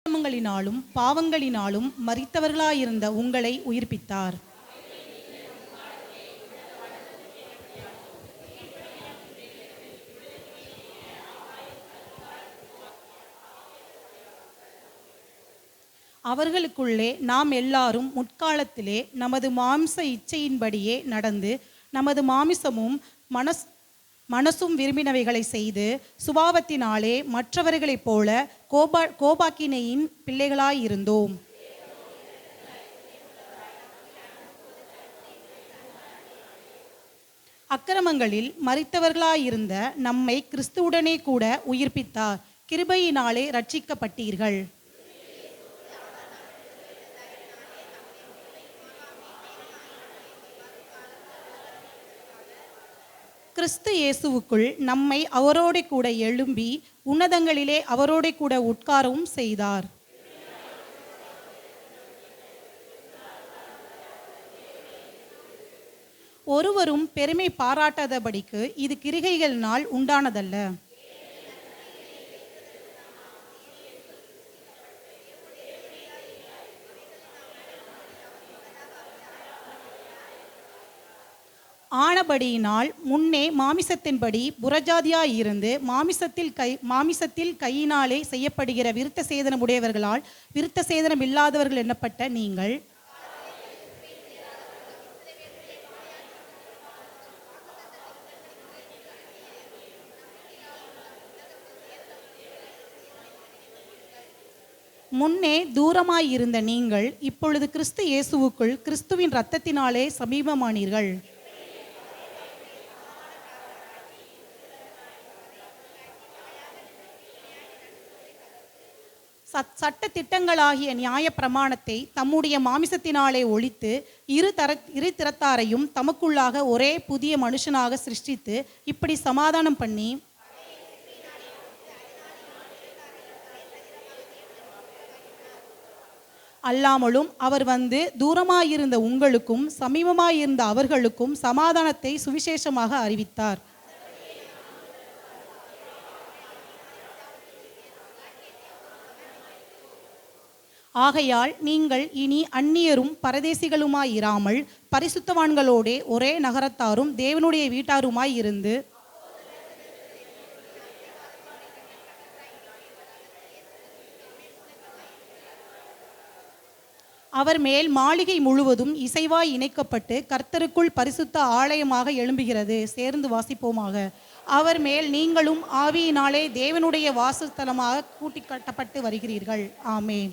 அக்கிரமங்களினாலும் பாவங்களினாலும் மரித்தவர்களாயிருந்த உங்களை உயிர்ப்பித்தார். அவர்களுக்குள்ளே நாம் எல்லாரும் முற்காலத்திலே நமது மாம்ச இச்சையின்படியே நடந்து நமது மாமிசமும் மனசும் விரும்பினவைகளை செய்து சுபாவத்தினாலே மற்றவர்களைப் போல கோபாக்கினையின் பிள்ளைகளாயிருந்தோம். அக்கிரமங்களில் மரித்தவர்களாயிருந்த நம்மை கிறிஸ்துவுடனே கூட உயிர்ப்பித்தார். கிருபையினாலே இரட்சிக்கப்பட்டீர்கள். கிறிஸ்து இயேசுவுக்குள் நம்மை அவரோடு கூட எழும்பி உன்னதங்களிலே அவரோடு கூட உட்காரவும் செய்தார். ஒருவரும் பெருமை பாராட்டாதபடிக்கு இது கிரிகைகளினால் உண்டானதல்ல. ஆனபடியினால் முன்னே மாமிசத்தின்படி புறஜாதியாயிருந்து மாமிசத்தில் கையினாலே செய்யப்படுகிற விருத்த சேதனமுடையவர்களால் விருத்த சேதனம் இல்லாதவர்கள் எண்ணப்பட்ட நீங்கள் முன்னே தூரமாயிருந்த நீங்கள் இப்பொழுது கிறிஸ்து இயேசுவுக்குள் கிறிஸ்துவின் இரத்தத்தினாலே சமீபமானீர்கள். சட்ட திட்டங்களாகிய நியாய பிரமாணத்தை தம்முடைய மாமிசத்தினாலே ஒழித்து இரு திறத்தாரையும் தமக்குள்ளாக ஒரே புதிய மனுஷனாக சிருஷ்டித்து இப்படி சமாதானம் பண்ணி அல்லாமலும் அவர் வந்து தூரமாயிருந்த உங்களுக்கும் சமீபமாயிருந்த அவர்களுக்கும் சமாதானத்தை சுவிசேஷமாக அறிவித்தார். ஆகையால் நீங்கள் இனி அந்நியரும் பரதேசிகளுமாயிராமல் பரிசுத்தவான்களோடே ஒரே நகரத்தாரும் தேவனுடைய வீட்டாருமாய் இருந்து அவர் மேல் மாளிகை முழுவதும் இசைவாய் இணைக்கப்பட்டு கர்த்தருக்குள் பரிசுத்த ஆலயமாக எழும்புகிறது. சேர்ந்து வாசிப்போமாக. அவர் மேல் நீங்களும் ஆவியினாலே தேவனுடைய வாசஸ்தலமாக கூட்டி கட்டப்பட்டு வருகிறீர்கள். ஆமென்.